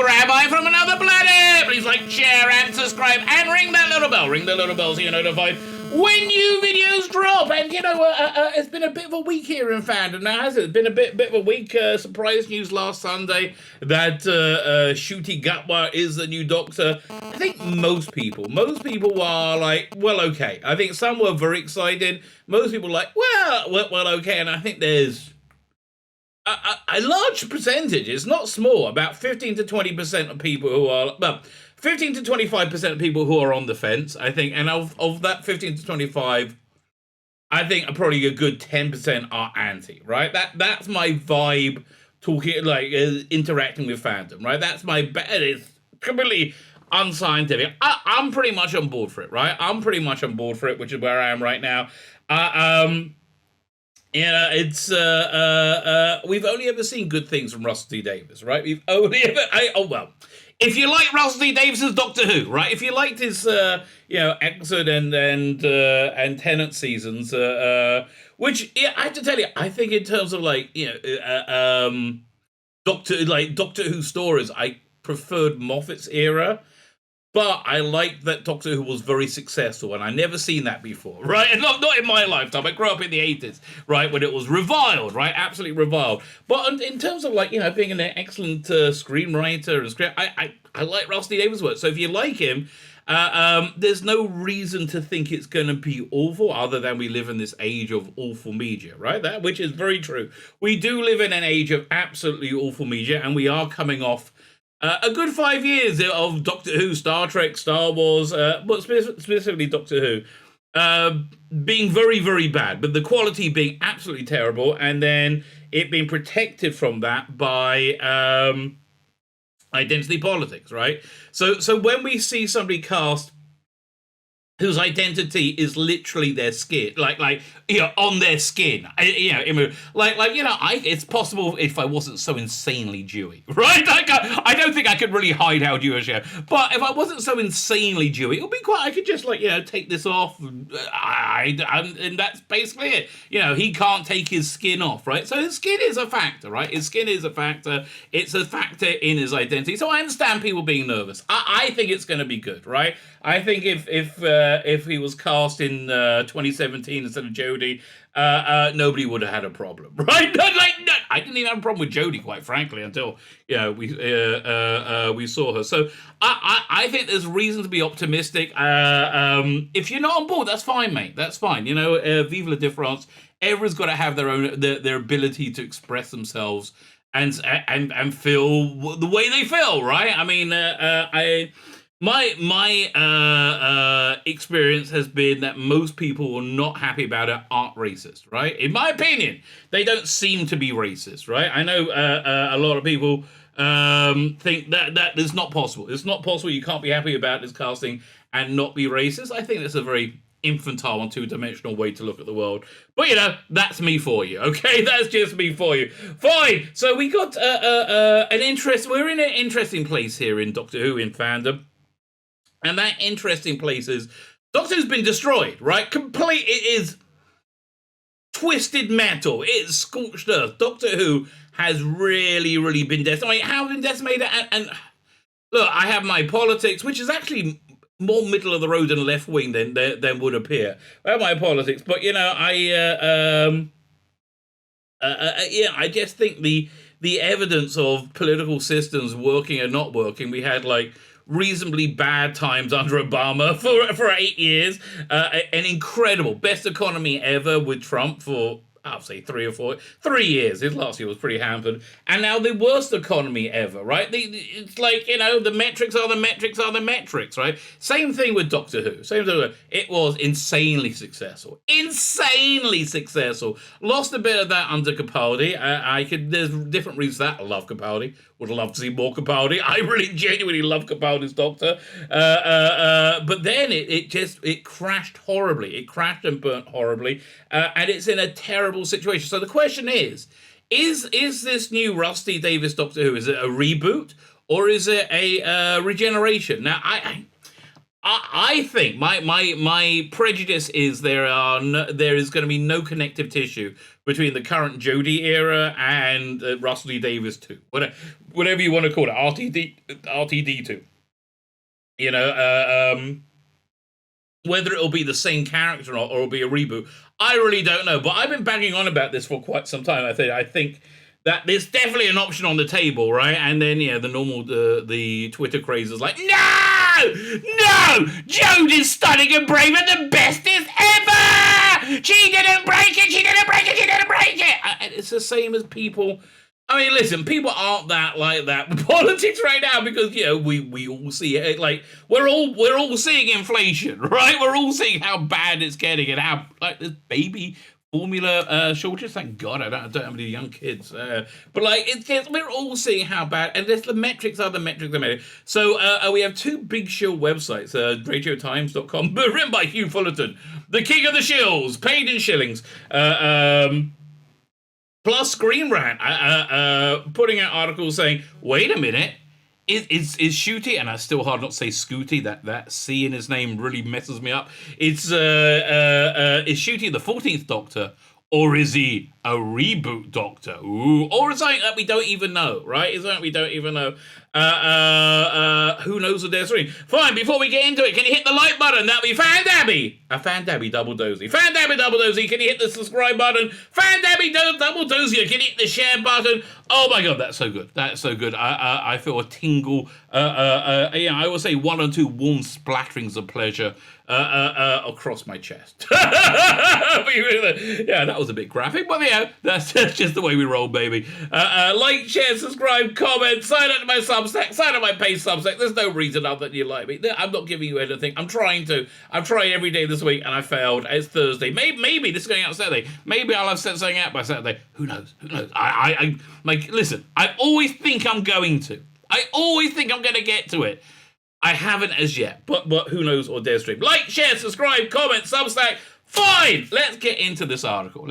you, Rabbi from another planet. Please like, share, and subscribe, and ring that little bell. Ring the little bell so you're notified when new videos drop. And it's been a bit of a week here in fandom now, hasn't it? It's been a bit of a week. Surprise news last Sunday that Ncuti Gatwa is the new Doctor. I think most people are like, well, okay. I think some were very excited. Most people are like, well, okay. And I think there's a large percentage, it's not small, about 15 to 20% of people who are, well, 15 to 25% of people who are on the fence, I think, and of that 15 to 25, I think probably a good 10% are anti, right? That's my vibe, talking, like, interacting with fandom, right? That's my, it's completely unscientific. I'm pretty much on board for it, right? I'm pretty much on board for it, which is where I am right now. It's we've only ever seen good things from Russell T Davies, right? We've only ever, if you like Russell T Davies' Doctor Who, right? If you liked his, Exit and Tennant seasons, which, yeah, I have to tell you, I think in terms of Doctor Who stories, I preferred Moffat's era. But I liked that Doctor Who was very successful, and I never seen that before, right? And not in my lifetime. I grew up in the 80s, right, when it was reviled, right? Absolutely reviled. But in terms of, being an excellent screenwriter and script, I like Russell T Davies' work. So if you like him, there's no reason to think it's going to be awful, other than we live in this age of awful media, right? Which is very true. We do live in an age of absolutely awful media, and we are coming off a good 5 years of Doctor Who, Star Trek, Star Wars, but specifically Doctor Who, being very, very bad, but the quality being absolutely terrible, and then it being protected from that by identity politics, right? So when we see somebody cast whose identity is literally their skin, on their skin, it's possible if I wasn't so insanely Jewy, right? I don't think I could really hide how Jewish I am, but if I wasn't so insanely Jewy, it would be quite, I could just, take this off, and that's basically it. He can't take his skin off, right? So his skin is a factor, right? His skin is a factor. It's a factor in his identity. So I understand people being nervous. I think it's going to be good, right? I think if he was cast in 2017 instead of Jodie, nobody would have had a problem, right? I didn't even have a problem with Jodie, quite frankly, until we saw her. So I think there's reason to be optimistic. If you're not on board, that's fine, mate. That's fine. Vive la différence. Everyone's got to have their own their ability to express themselves and feel the way they feel, right? I mean, My experience has been that most people who are not happy about it aren't racist, right? In my opinion, they don't seem to be racist, right? I know a lot of people think that is not possible. It's not possible. You can't be happy about this casting and not be racist. I think that's a very infantile and two-dimensional way to look at the world. But, that's me for you, okay? That's just me for you. Fine. So we got we're in an interesting place here in Doctor Who in fandom. And that interesting place is Doctor Who's been destroyed, right? It is twisted metal. It's scorched earth. Doctor Who has really, really been decimated. How been decimated? And look, I have my politics, which is actually more middle of the road and left wing than would appear. I have my politics, but I just think the evidence of political systems working and not working. We had reasonably bad times under Obama for 8 years. An incredible best economy ever with Trump for, I'll say 3 years. His last year was pretty hampered. And now the worst economy ever, right? It's the metrics are the metrics, right? Same thing with Doctor Who. It was insanely successful. Lost a bit of that under Capaldi. There's different reasons for that. I love Capaldi. Would love to see more Capaldi. I really genuinely love Capaldi's Doctor. But then it crashed horribly. It crashed and burnt horribly. And it's in a terrible situation. So the question is this new Rusty Davis Doctor Who, is it a reboot or is it a regeneration? Now, I think my prejudice is there is going to be no connective tissue between the current Jodie era and Russell T Davies 2, whatever you want to call it, RTD 2. You know, whether it'll be the same character or it'll be a reboot, I really don't know. But I've been banging on about this for quite some time. I think that there's definitely an option on the table, right? And then the normal the Twitter craze is like, no, Jodie's stunning and brave and the bestest ever. She didn't break it. She didn't break it. She didn't break it. It's the same as people. I mean, listen, people aren't that like that with politics right now because we all see it. Like we're all seeing inflation, right? We're all seeing how bad it's getting and how like this baby formula shortage. Thank God I don't have any young kids. But like we're all seeing how bad, and the metrics are the metrics. So we have two big shill websites: radiotimes.com, written by Hugh Fullerton, the king of the shills, paid in shillings. Plus Screen Rant putting out articles saying, wait a minute, is Ncuti, and I still hard not to say Scooty, that C in his name really messes me up. Is Ncuti the 14th Doctor, or is he a reboot Doctor? Ooh, or is something that we don't even know, right? Is something we don't even know. Who knows what they're doing? Fine, before we get into it, can you hit the like button? That'll be Fandabby. Fandabby Double Dozy. Fandabby Double Dozy, can you hit the subscribe button? Fandabby Double Dozy, can you hit the share button? Oh my God, that's so good. That's so good. I feel a tingle. I will say one or two warm splatterings of pleasure across my chest. Yeah, that was a bit graphic, but yeah, that's just the way we roll, baby. Like, share, subscribe, comment, sign up to my Substack, sign up to my paid Substack. There's no reason other than you like me. I'm not giving you anything. I'm trying every day this week, and I failed. It's Thursday. Maybe this is going out Saturday. Maybe I'll have set something out by Saturday. Who knows? I listen, I always think I'm going to. I always think I'm going to get to it. I haven't as yet, but who knows or dare stream. Like, share, subscribe, comment, Substack. Fine! Let's get into this article.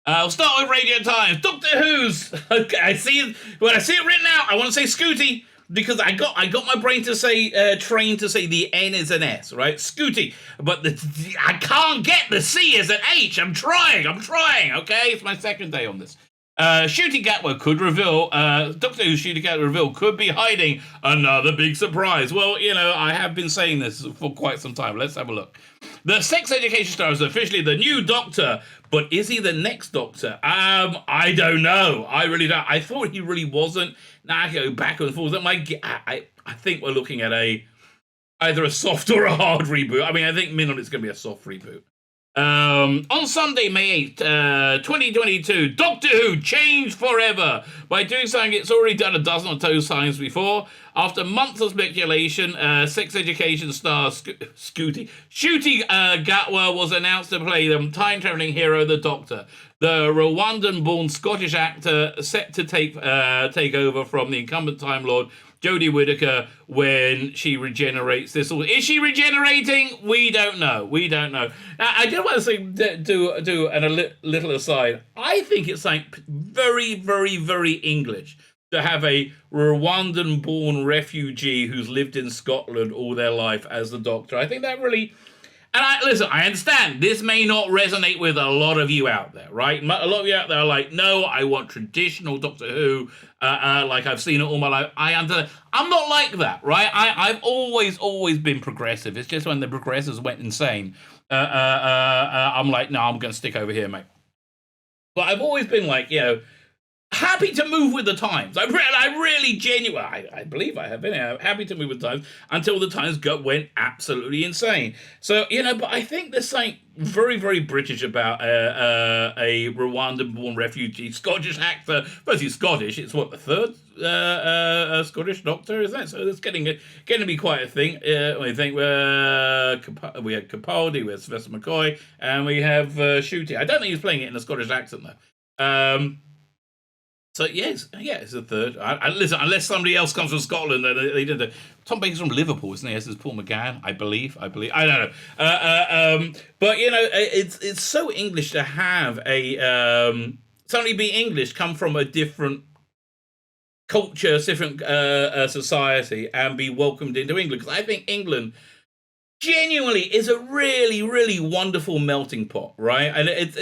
I'll start with Radio Times. Doctor Who's. Okay, when I see it written out, I want to say Scooty, because I got my brain to say, trained to say the N is an S, right? Scooty. But I can't get the C as an H. I'm trying, okay? It's my second day on this. Ncuti Gatwa could reveal, Doctor Who's Ncuti Gatwa reveal could be hiding another big surprise. Well, I have been saying this for quite some time. Let's have a look. The sex education star is officially the new Doctor, but is he the next Doctor? I don't know. I really don't. I thought he really wasn't. Now I go back and forth. I think we're looking at either a soft or a hard reboot. I mean, I think minimum it's going to be a soft reboot. On Sunday, May 8th, 2022, Doctor Who changed forever. By doing something it's already done a dozen or two times before. After months of speculation, sex education star Ncuti Gatwa was announced to play the time-traveling hero, the Doctor. The Rwandan-born Scottish actor set to take over from the incumbent Time Lord Jodie Whittaker when she regenerates. Is she regenerating? We don't know. I do want to say, do a little aside. I think it's like very, very, very English to have a Rwandan-born refugee who's lived in Scotland all their life as the Doctor. I think that really... And I understand this may not resonate with a lot of you out there, right? A lot of you out there are like, no, I want traditional Doctor Who, like I've seen it all my life. I'm not like that, right? I've always been progressive. It's just when the progressives went insane, I'm like, no, I'm going to stick over here, mate. But I've always been like, happy to move with the times. I really genuinely, I believe I have been happy to move with the times until the times went absolutely insane. So, but I think there's something very, very British about a Rwandan-born refugee Scottish actor. First, he's Scottish. It's the third Scottish Doctor, is that? So it's getting to be quite a thing. I think we had Capaldi, we had Sylvester McCoy, and we have Ncuti. I don't think he's playing it in a Scottish accent, though. So yes, it's the third. Listen, unless somebody else comes from Scotland, they didn't. Tom Baker's from Liverpool, isn't he? This is Paul McGann, I believe. I don't know. But it's so English to have a suddenly be English, come from a different culture, different society, and be welcomed into England. Because I think England genuinely is a really, really wonderful melting pot, right? And it's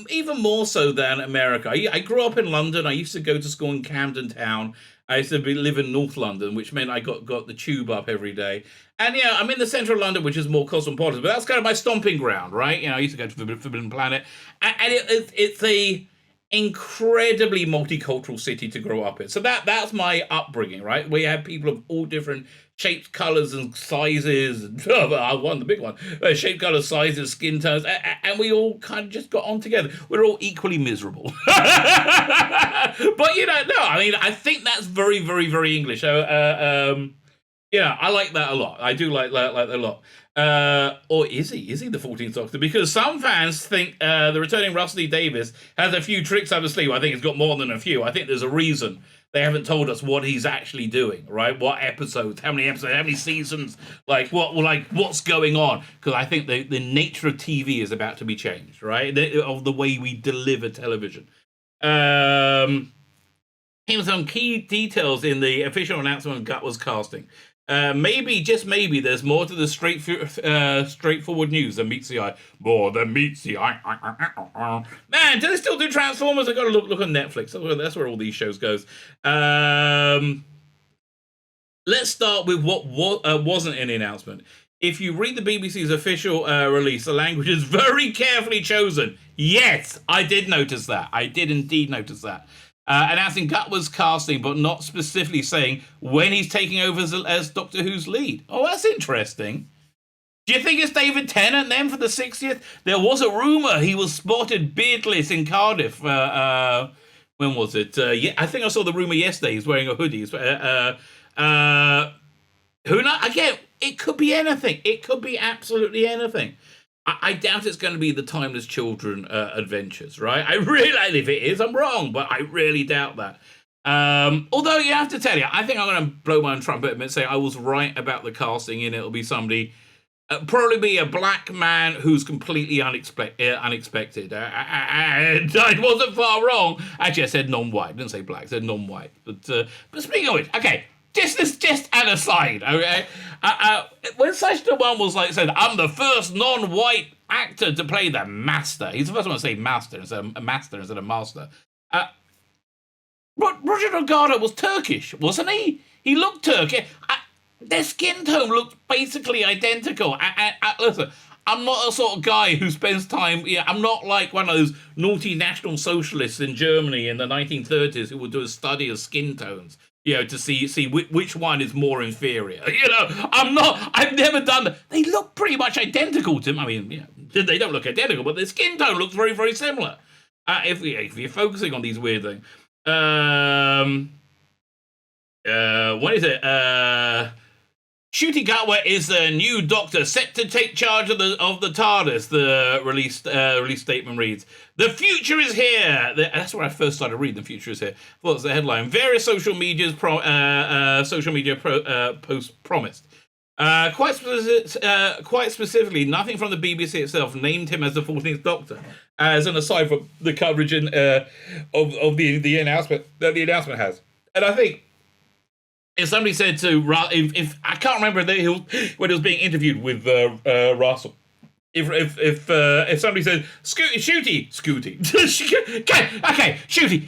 even more so than America. I grew up in London. I used to go to school in Camden Town. I used to live in North London, which meant I got the tube up every day. And yeah, I'm in the centre of London, which is more cosmopolitan, but that's kind of my stomping ground, right? I used to go to the Forbidden Planet, and it's a incredibly multicultural city to grow up in. So that's my upbringing, right? Where you have people of all different shapes, colours, and sizes. I won the big one. Shape, colours, sizes, skin tones, and we all kind of just got on together. We're all equally miserable. But no, I mean, I think that's very, very, very English. So, I like that a lot. I do like that a lot. Or is he? Is he the 14th Doctor? Because some fans think the returning Russell T Davies has a few tricks up his sleeve. I think he's got more than a few. I think there's a reason they haven't told us what he's actually doing, right? What episodes? How many seasons? What's going on? Because I think the nature of TV is about to be changed, right? Of the way we deliver television. Here are some key details in the official announcement of Gatwa's casting. Maybe, just maybe, there's more to the straightforward news than meets the eye. More than meets the eye. Man, do they still do Transformers? I've got to look on Netflix. That's where all these shows goes. Let's start with what wasn't in the announcement. If you read the BBC's official release, the language is very carefully chosen. Yes, I did notice that. I did indeed notice that. Announcing Gatwa's casting, but not specifically saying when he's taking over as Doctor Who's lead. Oh, that's interesting. Do you think it's David Tennant then for the 60th? There was a rumour he was spotted beardless in Cardiff. When was it? Yeah, I think I saw the rumour yesterday. He's wearing a hoodie. Who knows? Again, it could be anything. It could be absolutely anything. I doubt it's going to be the Timeless Children adventures, right? I really, if it is, I'm wrong, but I really doubt that. Although you have to tell you, I think I'm going to blow my own trumpet and say I was right about the casting, and it'll be somebody, probably be a black man who's completely unexpected. And I wasn't far wrong. Actually, I said non-white. I didn't say black. I said non-white. But speaking of which, okay. Just an aside, okay? When Session 1 was said, I'm the first non-white actor to play the Master. He's the first one to say Master instead of Master. Roger Delgado was Turkish, wasn't he? He looked Turkish. Their skin tone looked basically identical. Listen, I'm not a sort of guy who spends time. I'm not like one of those naughty National Socialists in Germany in the 1930s who would do a study of skin tones. To see which one is more inferior. I've never done that. They look pretty much identical to me. I mean, they don't look identical, but their skin tone looks very, very similar. If you're focusing on these weird things. What is it? Ncuti Gatwa is the new Doctor set to take charge of the TARDIS. The release statement reads, "The future is here." That's where I first started reading. The future is here. Well, that's the headline. Various social media posts promised. Quite specifically, nothing from the BBC itself named him as the 14th Doctor. As an aside from the coverage of the announcement that the announcement has, and I think. If somebody said to if I can't remember when he was being interviewed with Russell, if somebody said Ncuti, Ncuti,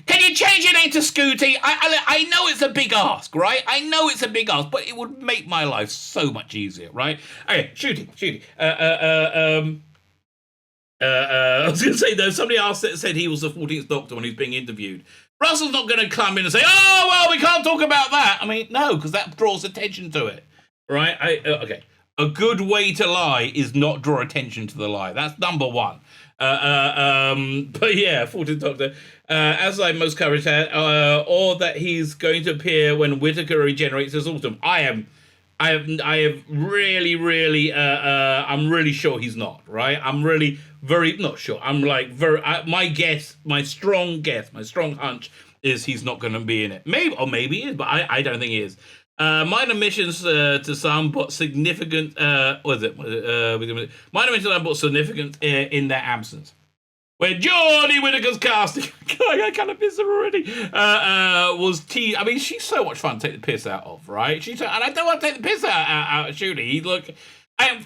can you change your name to Ncuti? I know it's a big ask, right? I know it's a big ask, but it would make my life so much easier, right? Okay, Ncuti. I was going to say though, somebody said he was the 14th Doctor when he was being interviewed. Russell's not going to come in and say, "Oh, well, we can't talk about that." I mean, no, because that draws attention to it, right? Okay. A good way to lie is not draw attention to the lie. That's number one. But yeah, 14th Doctor, as I most coverage had, or that he's going to appear when Whittaker regenerates this autumn. I have really, I'm really sure he's not, right? I'm really very not sure. I'm my strong hunch is he's not going to be in it. Maybe he is, but I don't think he is. Minor omissions to some, but significant. Minor omissions to some, but significant in their absence. where Jodie Whittaker's casting, I kind of miss her already, was T. I mean, she's so much fun to take the piss out of, right? And I don't want to take the piss out of Judy. Look,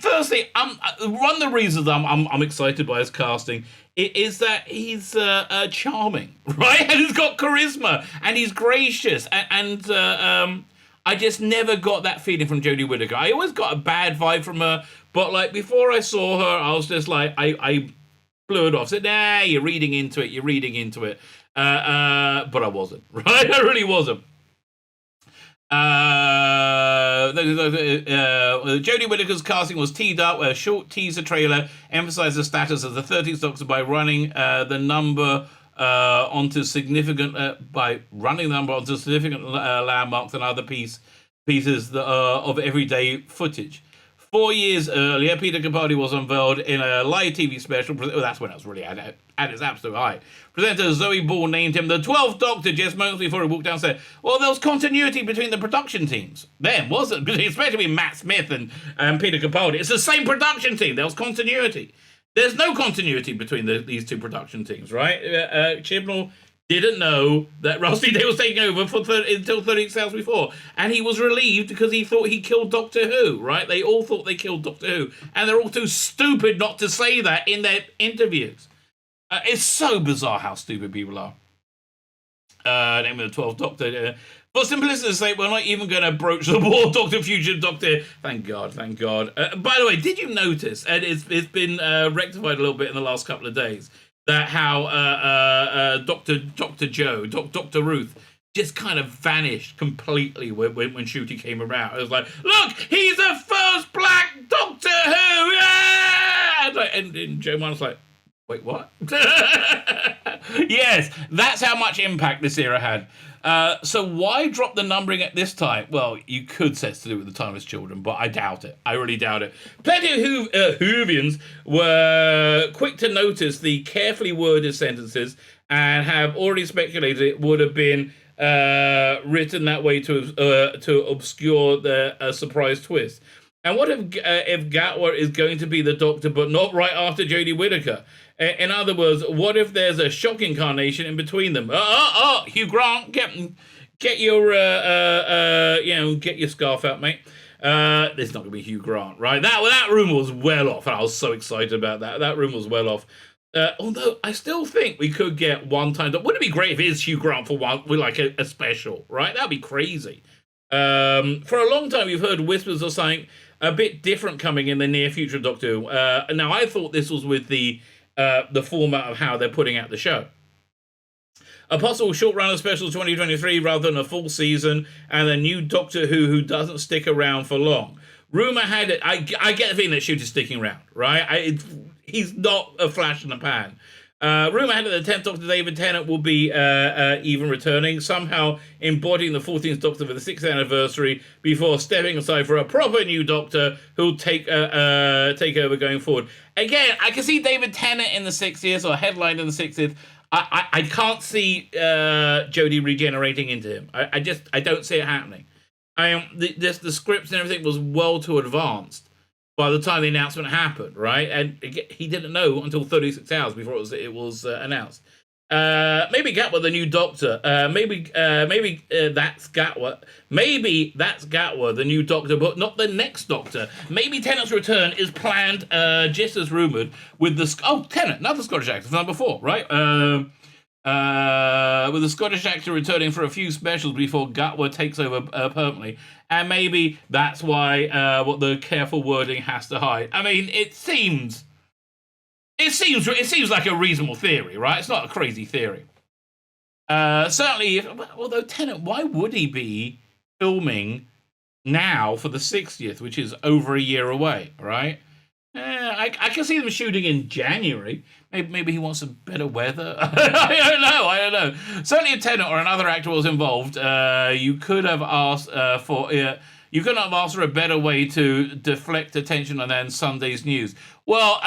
firstly, one of the reasons I'm excited by his casting is that he's charming, right? And he's got charisma, and he's gracious, and I just never got that feeling from Jodie Whittaker. I always got a bad vibe from her, but like before I saw her, I was just like, I blew it off. Said, nah, you're reading into it. But I wasn't, right? I really wasn't. Jodie Whittaker's casting was teed up with a short teaser trailer emphasized the status of the 13th Doctor by running the number onto significant landmarks and other pieces of everyday footage. 4 years earlier, Peter Capaldi was unveiled in a live TV special. That's when it was really at its absolute height. Presenter Zoe Ball named him the 12th Doctor just moments before he walked downstairs. Well, there was continuity between the production teams. Then, wasn't it? Especially Matt Smith and Peter Capaldi. It's the same production team. There was continuity. There's no continuity between these two production teams, right? Chibnall didn't know that Rusty Day was taking over until 36 hours before. And he was relieved because he thought he killed Doctor Who, right? They all thought they killed Doctor Who. And they're all too stupid not to say that in their interviews. It's so bizarre how stupid people are. Name of the 12th Doctor. For simplicity's sake, we're not even going to broach the war Doctor Future Doctor. Thank God. By the way, did you notice, and it's been rectified a little bit in the last couple of days, that how Dr. Ruth just kind of vanished completely when Ncuti came around. It was like, look, he's the first black Doctor Who! Yeah! And Joe Martin's like, wait, what? Yes, that's how much impact this era had. So why drop the numbering at this time? Well, you could say it's to do with the Timeless Children, but I doubt it. I really doubt it. Plenty of Whovians were quick to notice the carefully worded sentences and have already speculated it would have been written that way to obscure the surprise twist. And what if Gatwa is going to be the Doctor, but not right after Jodie Whittaker? In other words, what if there's a shock incarnation in between them? Hugh Grant, get your get your scarf out, mate. There's not going to be Hugh Grant, right? That rumor was well off, and I was so excited about that. That rumor was well off. Although I still think we could get one time. Wouldn't it be great if it is Hugh Grant for one with like a special, right? That'd be crazy. For a long time, we've heard whispers of something a bit different coming in the near future Doctor Who. Now, I thought this was with the format of how they're putting out the show. A possible short run of special 2023 rather than a full season, and a new Doctor Who doesn't stick around for long. Rumour had it. I get the feeling that Ncuti is sticking around, right? He's not a flash in the pan. Rumour had it that the 10th Doctor, David Tennant, will be even returning, somehow embodying the 14th Doctor for the 6th anniversary before stepping aside for a proper new Doctor who'll take over going forward. Again, I can see David Tennant in the 60th or headline in the 60th. I can't see Jodie regenerating into him. I don't see it happening. The scripts and everything was well too advanced by the time the announcement happened, right? And he didn't know until 36 hours before it was announced. Maybe Gatwa, the new Doctor. Maybe that's Gatwa. Maybe that's Gatwa, the new Doctor, but not the next Doctor. Maybe Tennant's return is planned, just as rumoured, with the... Tennant, another Scottish actor from number 4, right? With the Scottish actor returning for a few specials before Gatwa takes over permanently. And maybe that's why what the careful wording has to hide. I mean, it seems like a reasonable theory, right? It's not a crazy theory. Certainly, although Tennant, why would he be filming now for the 60th, which is over a year away, right? I can see them shooting in January. Maybe he wants some better weather. I don't know. Certainly, if Tennant or another actor was involved, you could have asked for a better way to deflect attention on then Sunday's news. Well,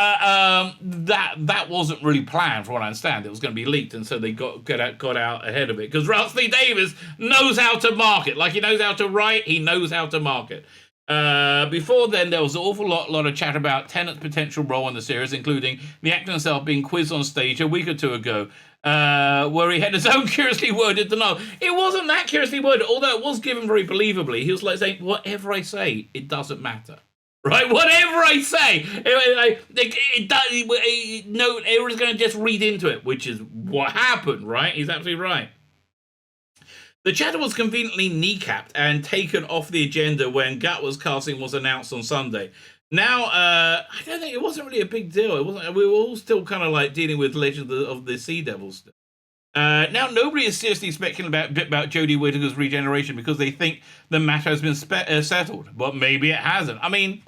that wasn't really planned, from what I understand. It was going to be leaked, and so they got out ahead of it. Because Ralph Lee Davis knows how to market. Like he knows how to write, he knows how to market. Before then, there was an awful lot of chat about Tennant's potential role in the series, including the actor himself being quizzed on stage a week or two ago, where he had his own curiously worded denial. It wasn't that curiously worded, although it was given very believably. He was like saying, whatever I say, it doesn't matter. Right, whatever I say, no, everyone's going to just read into it, which is what happened, right? He's absolutely right. The chatter was conveniently kneecapped and taken off the agenda when Gatwa's casting was announced on Sunday. Now, I don't think it wasn't really a big deal. It wasn't. We were all still kind of like dealing with Legend of the Sea Devils. Now, nobody is seriously speculating about Jodie Whittaker's regeneration because they think the matter has been settled, but maybe it hasn't. I mean,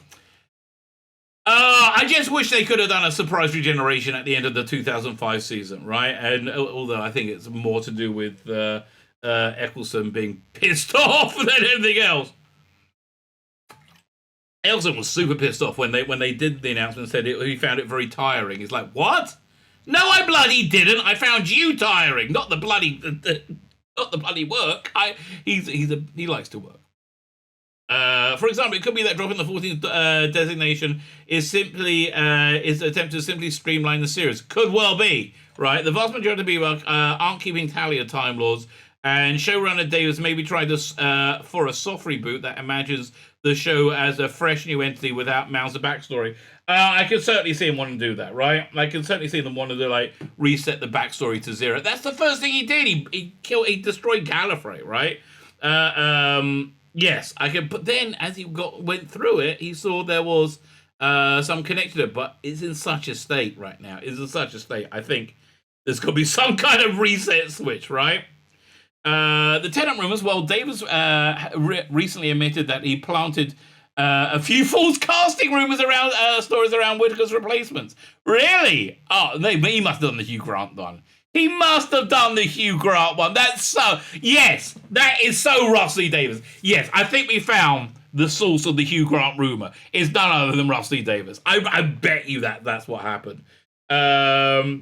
I just wish they could have done a surprise regeneration at the end of the 2005 season, right? And although I think it's more to do with Eccleston being pissed off than anything else. Eccleston was super pissed off when they did the announcement and said he found it very tiring. He's like, what? No, I bloody didn't. I found you tiring, not the bloody work. He likes to work. For example, it could be that dropping the 14th designation is an attempt to simply streamline the series. Could well be, right? The vast majority of people aren't keeping tally of Time Lords, and showrunner Davis maybe tried this for a soft reboot that imagines the show as a fresh new entity without Mouse's backstory. I can certainly see him wanting to do that, right? I can certainly see them wanting to reset the backstory to zero. That's the first thing he did. He destroyed Gallifrey, right? Yes, I can. But then, as he went through it, he saw there was some connection to it, but it's in such a state right now. It's in such a state. I think there's got to be some kind of reset switch, right? The Tennant rumors. Well, Davis recently admitted that he planted a few false casting rumors around stories around Whittaker's replacements. Really? Oh, he must have done the Hugh Grant one. He must have done the Hugh Grant one. Yes, that is so Russell Davis. Yes, I think we found the source of the Hugh Grant rumor. It's none other than Russell Davis. I bet you that's what happened. So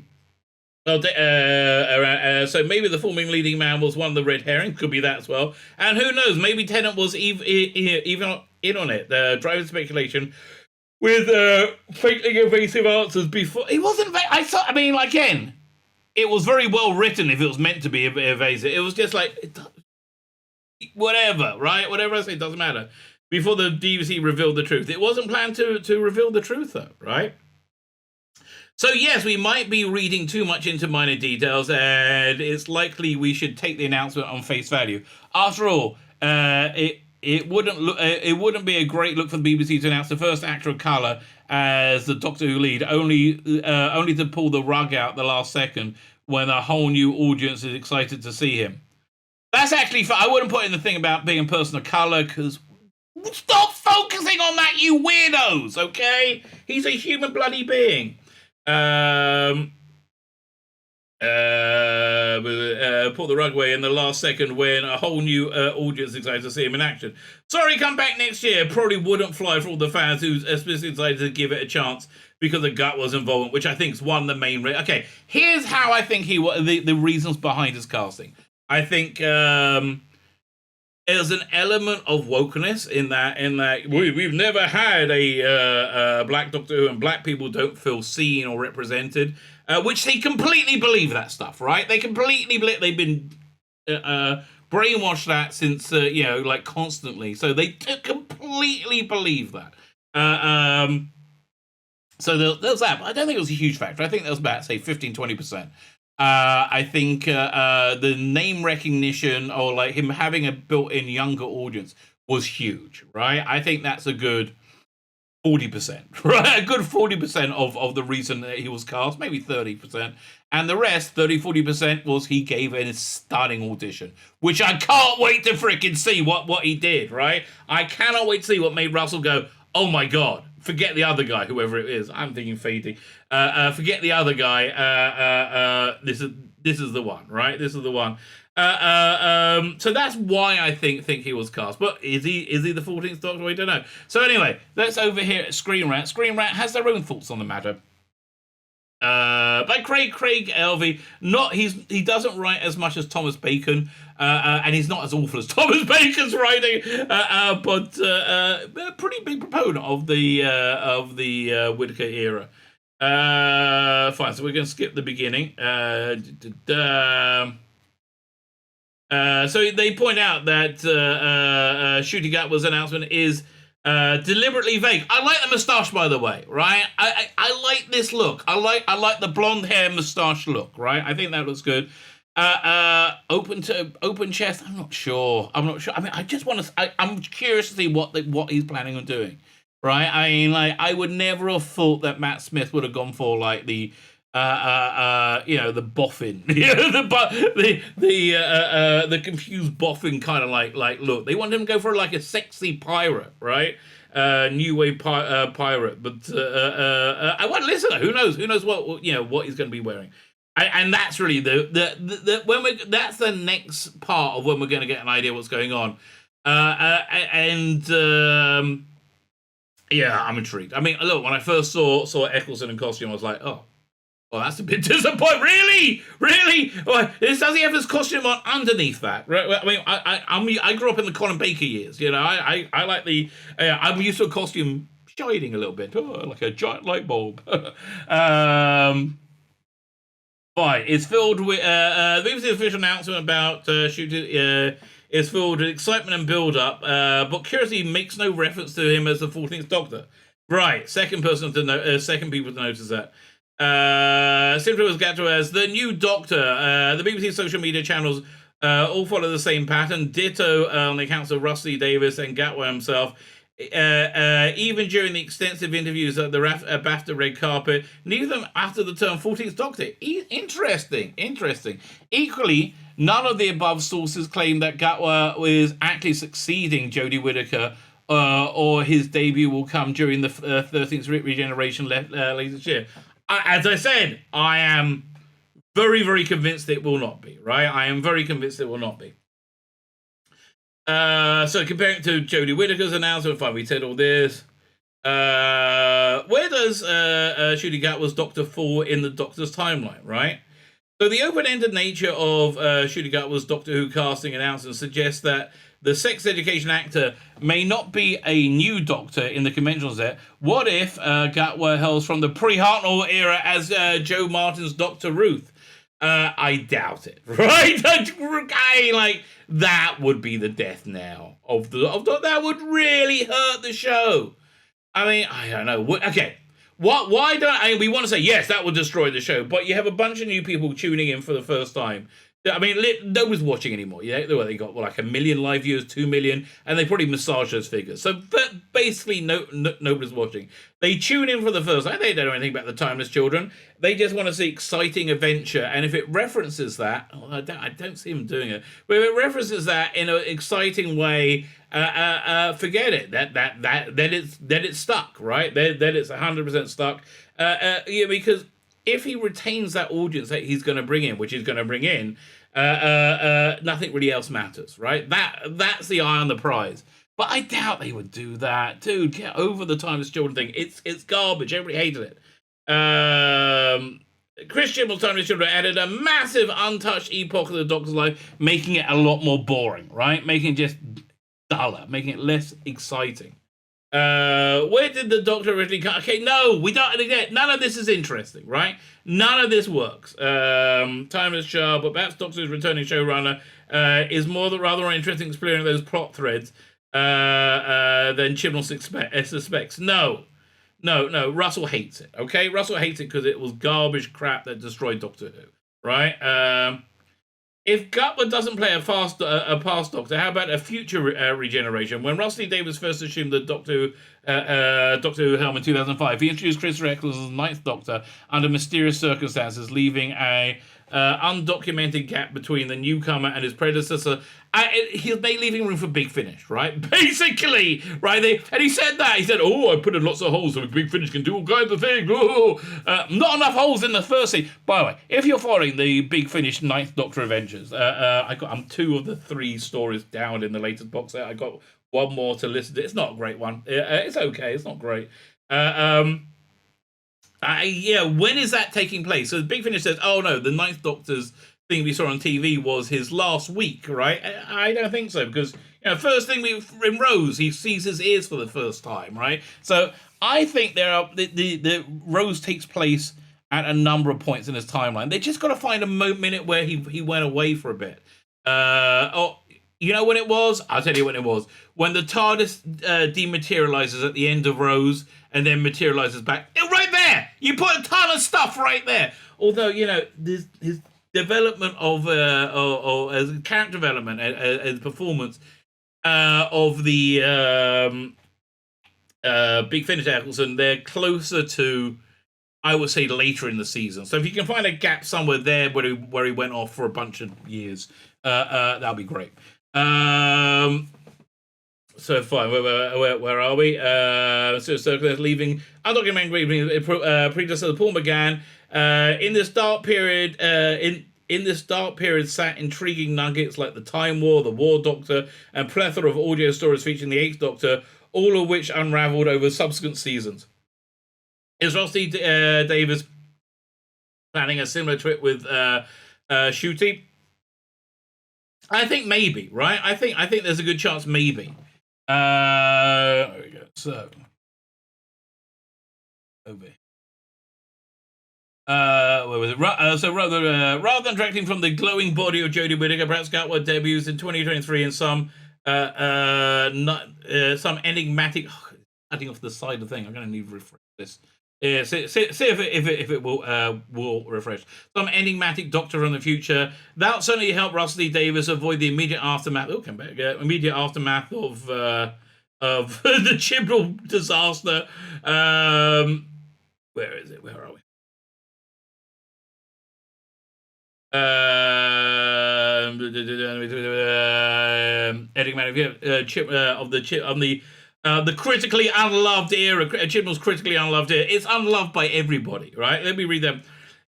maybe the forming leading man was one of the red herrings. Could be that as well. And who knows? Maybe Tennant was even in on it. Driving speculation with faintly evasive answers before. He wasn't. Again. It was very well written if it was meant to be evasive. It was just like, whatever, right? Whatever I say, it doesn't matter. Before the BBC revealed the truth. It wasn't planned to reveal the truth, though, right? So, yes, we might be reading too much into minor details, and it's likely we should take the announcement on face value. After all, it wouldn't be a great look for the BBC to announce the first actor of colour as the Doctor Who lead, only to pull the rug out the last second when a whole new audience is excited to see him. That's actually I wouldn't put in the thing about being a person of colour, because stop focusing on that, you weirdos, okay? He's a human bloody being. Pull the rug away in the last second when a whole new audience is excited to see him in action. Sorry, come back next year. Probably wouldn't fly for all the fans who especially decided to give it a chance because of Gatwa's involvement, which I think is one of the main. Okay, here's how I think the reasons behind his casting. I think there's an element of wokeness in that we've never had a black Doctor Who, and black people don't feel seen or represented. Which they completely believe that stuff, right? They completely believe. They've been brainwashed that since, constantly. So they completely believe that. So there's that. But I don't think it was a huge factor. I think that was about, say, 15-20%. I think the name recognition or him having a built-in younger audience was huge, right? I think that's a good 40%, right? A good 40% of the reason that he was cast, maybe 30%. And the rest, 30-40%, was he gave a stunning audition, which I can't wait to freaking see what he did, right? I cannot wait to see what made Russell go, oh my God, forget the other guy, whoever it is. I'm thinking Fady. Forget the other guy. This is the one, right? This is the one. So that's why I think he was cast. But is he the 14th Doctor? We don't know. So anyway, let's over here at Screen Rant. Screen Rant has their own thoughts on the matter. By Craig Elvey. He doesn't write as much as Thomas Bacon, and he's not as awful as Thomas Bacon's writing, but a pretty big proponent of the Whitaker era. Fine, so we're going to skip the beginning. So they point out that Ncuti Gatwa's announcement is deliberately vague. I like the moustache, by the way, right? I like this look. I like the blonde hair moustache look, right? I think that looks good. Open chest. I'm not sure. I mean, I just want to. I'm curious to see what he's planning on doing, right? I mean, like, I would never have thought that Matt Smith would have gone for like the the boffin, the confused boffin kind of like look. They want him to go for like a sexy pirate, right? New wave pirate. But I want to listen. Who knows what he's going to be wearing. And that's really that's the next part of when we're going to get an idea what's going on. Yeah, I'm intrigued. I mean, look, when I first saw Eccleston in costume, I was like, oh, well, that's a bit disappointing. Really? Well, does he have his costume on underneath that? Right? I mean, I grew up in the Colin Baker years. You know, I like the. I'm used to a costume shining a little bit, like a giant light bulb. Fine. It's filled with the BBC official announcement about shooting. Is filled with excitement and build-up, but curiously makes no reference to him as the 14th Doctor. Right, second people to notice that. Simply was Gatwa as the new Doctor. The BBC social media channels all follow the same pattern. Ditto on the accounts of Rusty Davis and Gatwa himself. Even during the extensive interviews at the BAFTA red carpet, neither of them after the term 14th Doctor. Interesting. Equally, none of the above sources claim that Gatwa is actually succeeding Jodie Whittaker, or his debut will come during the 13th Regeneration later this year. As I said, I am very, very convinced it will not be, right? I am very convinced it will not be. So comparing it to Jodie Whittaker's announcement, fine, we said all this. Where does Ncuti Gatwa's Doctor fall in the Doctor's timeline, right? So the open-ended nature of Ncuti Gatwa's Doctor Who casting announcement suggests that the sex education actor may not be a new Doctor in the conventional set. What if Gatwa hails from the pre-Hartnell era as Joe Martin's Dr. Ruth? I doubt it, right? That would be the death knell of that would really hurt the show. I mean, I don't know. Okay, why don't we want to say yes? That would destroy the show, but you have a bunch of new people tuning in for the first time. I mean, nobody's watching anymore. Yeah, they got like 1 million live viewers, 2 million, and they probably massage those figures. So, but basically, nobody's watching. They tune in for the first time. They don't know anything about the Timeless Children. They just want to see exciting adventure, and if it references that, I don't see them doing it. But if it references that in an exciting way, forget it. That it's stuck, right? That it's 100% stuck. Because if he retains that audience that he's going to bring in, which he's going to bring in, nothing really else matters, right? That's the eye on the prize. But I doubt they would do that. Dude, get over the Timeless Children thing. It's garbage. Everybody hated it. Chris Chimble's Timeless Children added a massive untouched epoch of the Doctor's life, making it a lot more boring, right? Making it just duller, making it less exciting. Where did the Doctor originally come? Okay, no, we don't. None of this is interesting, right? None of this works. Timeless Child, but perhaps Doctor's returning showrunner is rather interesting exploring those plot threads than Chibnall suspects. No. Russell hates it. Okay, Russell hates it because it was garbage crap that destroyed Doctor Who, right? If Gatwa doesn't play a past Doctor, how about a future regeneration? When Rusty Davis first assumed the Doctor Who helm in 2005, he introduced Chris Eccles as the 9th Doctor under mysterious circumstances, leaving a undocumented gap between the newcomer and his predecessor. He's leaving room for Big Finish, right? Basically, right? And he said that. He said, I put in lots of holes so Big Finish can do all kinds of things. Not enough holes in the first scene. By the way, if you're following the Big Finish 9th Doctor Adventures, I'm 2 of the 3 stories down in the latest box set. I got one more to listen to. It's not a great one. It's okay. It's not great. Yeah, when is that taking place? So the Big Finish says, oh no, the Ninth Doctor's thing we saw on TV was his last week, right? I don't think so, because first thing in Rose, he sees his ears for the first time, right? So I think the Rose takes place at a number of points in his timeline. They just got to find a minute where he went away for a bit. You know when it was? I'll tell you when it was. When the TARDIS dematerializes at the end of Rose and then materializes back. Right there! You put a ton of stuff right there. Although, his development of as character development as performance of the Big Finish Eccleston, they're closer to, I would say, later in the season. So if you can find a gap somewhere there where he went off for a bunch of years, that'll be great. So fine, where are we? So leaving undocumented predecessor Paul McGann. In this dark period, in this dark period sat intriguing nuggets like the Time War, the War Doctor, and plethora of audio stories featuring the Eighth Doctor, all of which unravelled over subsequent seasons. Is Rusty Davis planning a similar trip with Ncuti? I think maybe, right? I think there's a good chance maybe. There we go. So, over. Where was it? So rather than directing from the glowing body of Jodie Whittaker, perhaps Gatwa debuts in 2023 in some enigmatic. Cutting off the side of the thing. I'm going to need to refresh this. Yeah, see if it will refresh. Some enigmatic Doctor from the future. That'll certainly help Rusty Davis avoid the immediate aftermath. Oh, come back. Immediate aftermath of the Chibnall disaster. Where is it? Where are we? Enigmatic the critically unloved era, Chibnall's critically unloved era. It's unloved by everybody, right? Let me read them.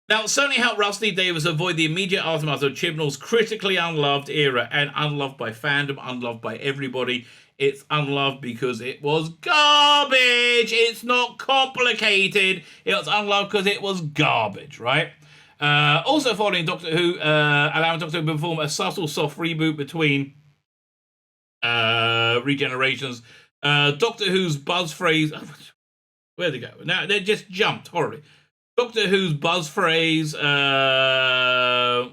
That will certainly help Rusty Davis avoid the immediate aftermath of Chibnall's critically unloved era, and unloved by fandom, unloved by everybody. It's unloved because it was garbage. It's not complicated. It's unloved because it was garbage, right? Also following Doctor Who, allowing Doctor Who to perform a subtle soft reboot between regenerations. Doctor Who's buzz phrase. Where'd they go? Now they just jumped horribly. Doctor Who's buzz phrase. Buzz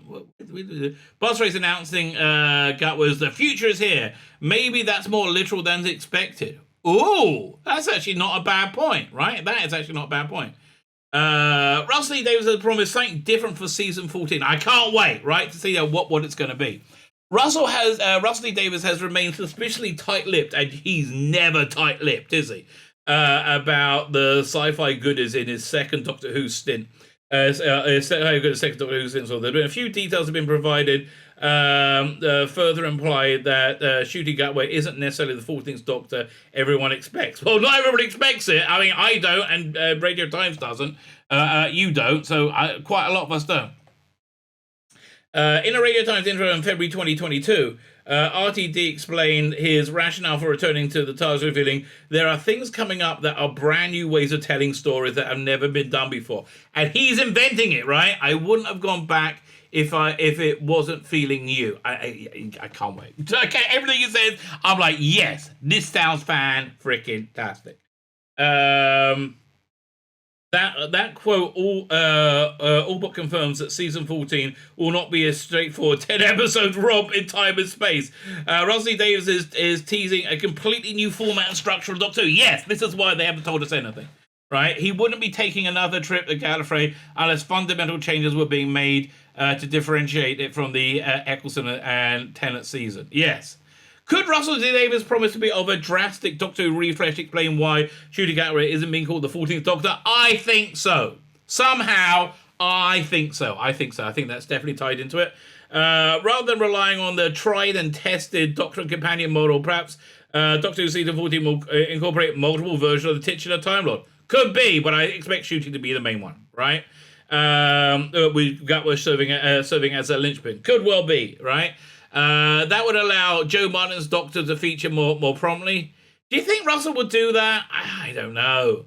phrase announcing Gatwa's "The future is here." Maybe that's more literal than expected. Ooh, that's actually not a bad point, right? That is actually not a bad point. Rusty Davis has promised something different for season 14. I can't wait, right, to see what it's going to be. Rusty Davis has remained suspiciously tight-lipped, and he's never tight-lipped, is he? About the sci-fi goodies in his second Doctor Who stint. Second Doctor Who stint. So there have been a few details have been provided, further implied that Ncuti Gatwa isn't necessarily the 14th Doctor everyone expects. Well, not everybody expects it. I mean, I don't, and Radio Times doesn't. You don't, so quite a lot of us don't. In a Radio Times intro in February 2022, RTD explained his rationale for returning to the TARDIS, revealing there are things coming up that are brand new ways of telling stories that have never been done before. And he's inventing it, right? I wouldn't have gone back if it wasn't feeling new. I can't wait. Okay, everything he says, I'm like, yes, this sounds fan-freaking-tastic. That quote all but confirms that season 14 will not be a straightforward 10-episode romp in time and space. Rusty Davis is teasing a completely new format and structure of Doctor Who. Yes, this is why they haven't told us anything, right? He wouldn't be taking another trip to Gallifrey unless fundamental changes were being made to differentiate it from the Eccleston and Tennant season. Yes. Could Russell Davis promise to be of a drastic Doctor Who refresh, explain why Ncuti Gatwa isn't being called the 14th Doctor? I think so. Somehow, I think so. I think that's definitely tied into it. Rather than relying on the tried and tested Doctor and Companion model, perhaps Doctor Who Season 14 will incorporate multiple versions of the titular Time Lord. Could be, but I expect Ncuti to be the main one, right? With Gatwa serving as a linchpin. Could well be, right? That would allow Joe Martin's Doctor to feature more prominently. Do you think Russell would do that? I don't know.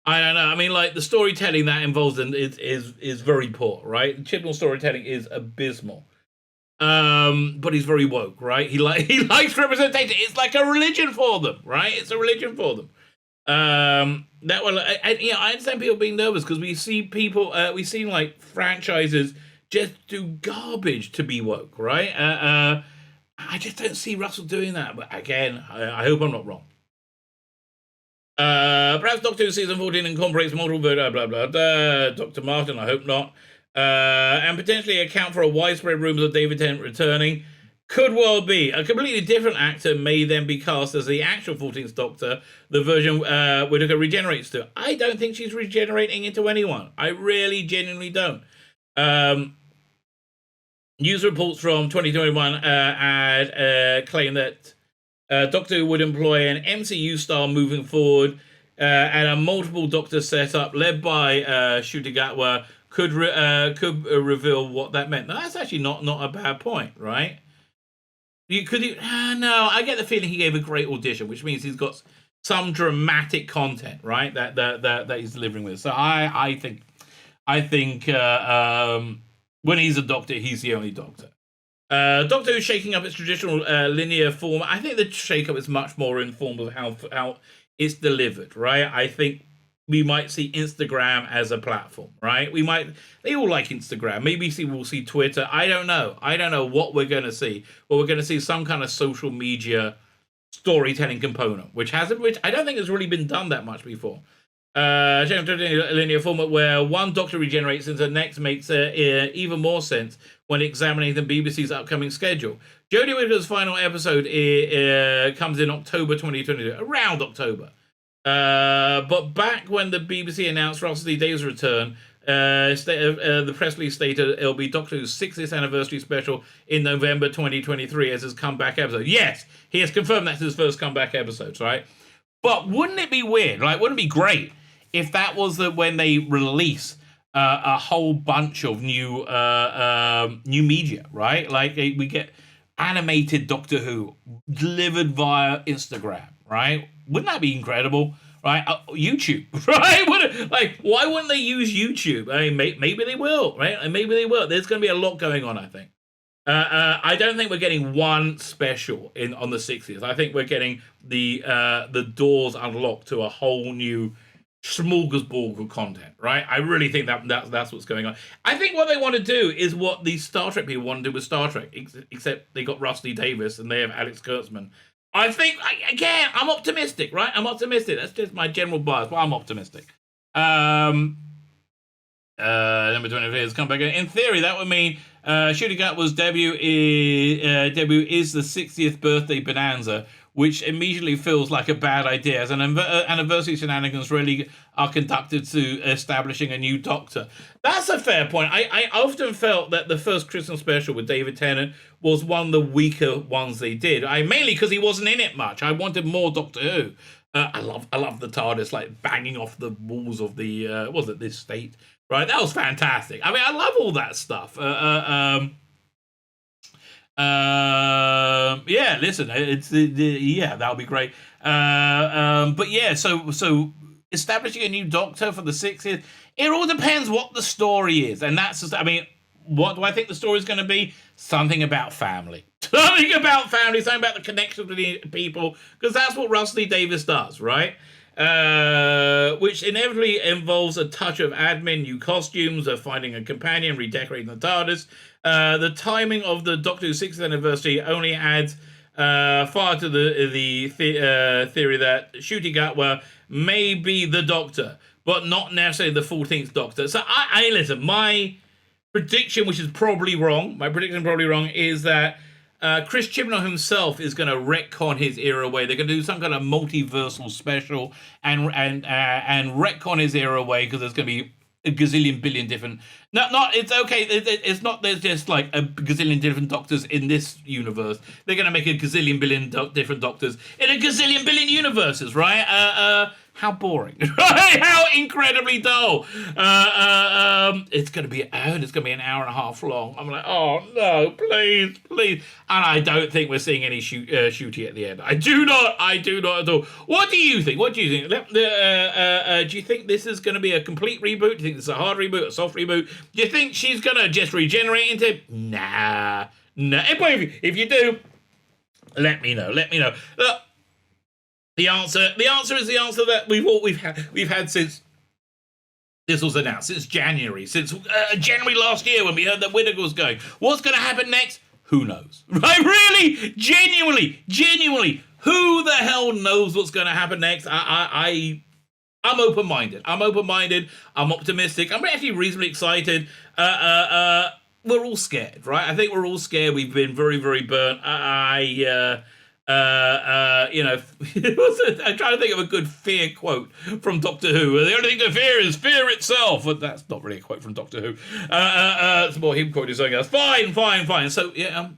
I don't know. I mean, like, the storytelling that involves in is very poor, right? Chibnall storytelling is abysmal. But he's very woke, right? He likes representation. It's like a religion for them, right? It's a religion for them. That one, I understand people being nervous because we see people, we've seen like franchises just do garbage to be woke, right? I just don't see Russell doing that. But again, I hope I'm not wrong. Perhaps Doctor Who season 14 incorporates multiple blah blah blah. Dr. Martin, I hope not. And potentially account for a widespread rumors of David Tennant returning. Could well be. A completely different actor may then be cast as the actual 14th Doctor, the version Whittaker regenerates to. I don't think she's regenerating into anyone. I really genuinely don't. News reports from 2021 claim that Doctor Who would employ an MCU style moving forward, and a multiple Doctor setup led by Ncuti Gatwa could reveal what that meant. Now, that's actually not a bad point, right? No, I get the feeling he gave a great audition, which means he's got some dramatic content, right? That he's delivering with. So I think when he's a Doctor, he's the only Doctor. Doctor Who's shaking up its traditional linear form. I think the shake-up is much more in form of how it's delivered, right? I think we might see Instagram as a platform, right? They all like Instagram. Maybe we'll see Twitter. I don't know what we're going to see. But we're going to see some kind of social media storytelling component, which I don't think has really been done that much before. A linear format where one Doctor regenerates into the next makes even more sense when examining the BBC's upcoming schedule. Jodie Whittaker's final episode comes in October 2022, around October. But back when the BBC announced Russell T Davies' return, the press release stated it'll be Doctor Who's 60th anniversary special in November 2023 as his comeback episode. Yes, he has confirmed that's his first comeback episode, right? But wouldn't it be weird? Like, wouldn't it be great if that was when they release a whole bunch of new media, right? Like we get animated Doctor Who delivered via Instagram, right? Wouldn't that be incredible? Right, YouTube, right? Why wouldn't they use YouTube? I mean, maybe they will, right? And maybe they will. There's going to be a lot going on, I think. I don't think we're getting one special on the 60th. I think we're getting the doors unlocked to a whole new smorgasbord of content, right? I really think that's what's going on. I think what they want to do is what the Star Trek people want to do with Star Trek, except they got Rusty Davies and they have Alex Kurtzman. I think, again, I'm optimistic, right? I'm optimistic. That's just my general bias, but I'm optimistic. Number 23 has come back. In theory, that would mean Ncuti Gatwa's debut is the 60th birthday bonanza, which immediately feels like a bad idea, as an anniversary shenanigans really are conducted to establishing a new Doctor. That's a fair point. I often felt that the first Christmas special with David Tennant was one of the weaker ones they did. Mainly because he wasn't in it much. I wanted more Doctor Who. I love the TARDIS like banging off the walls of the this state, right? That was fantastic. I mean, I love all that stuff. Yeah, listen, that'll be great. But yeah, so establishing a new Doctor for the 60th, it all depends what the story is, and that's just, I mean, what do I think the story is going to be? Something about family. Something about family, something about the connection between people, because that's what Russell T Davies does, right? Which inevitably involves a touch of admin, new costumes, finding a companion, redecorating the TARDIS. The timing of the Doctor Who's 60th anniversary only adds far to the theory that Ncuti Gatwa may be the Doctor, but not necessarily the 14th Doctor. So I listen, my prediction, which is probably wrong, is that Chris Chibnall himself is going to retcon his era away. They're going to do some kind of multiversal special and retcon his era away, because there's going to be a gazillion billion different. It's okay. It's not. There's just like a gazillion different Doctors in this universe. They're going to make a gazillion billion different Doctors in a gazillion billion universes, right? How boring, right? How incredibly dull. It's going to be an hour and a half long. I'm like, oh no, please. And I don't think we're seeing any shooty at the end. I do not at all. What do you think? Do you think this is going to be a complete reboot? Do you think this is a hard reboot, a soft reboot? Do you think she's going to just regenerate into? Nah. If you do, let me know. Look, the answer is the answer that we've had since this was announced, since January last year when we heard that Whittaker was going. What's going to happen next? Who knows? Right? Really? Genuinely, who the hell knows what's going to happen next? I'm open-minded. I'm optimistic. I'm actually reasonably excited. We're all scared, right? I think we're all scared. We've been very, very burnt. I'm trying to think of a good fear quote from Doctor Who. The only thing to fear is fear itself. But that's not really a quote from Doctor Who. It's more him quoting something else. Fine. So yeah,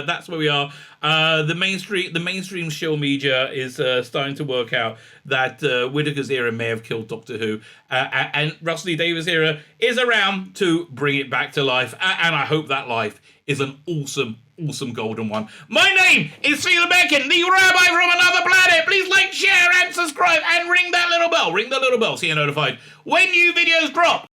that's where we are. The mainstream show media is starting to work out that Whittaker's era may have killed Doctor Who, and Russell T Davies' era is around to bring it back to life, and I hope that life is an awesome golden one. My name is Tzvi Lebetkin, the Rabbi from another planet. Please like, share, and subscribe, and ring that little bell. So you're notified when new videos drop.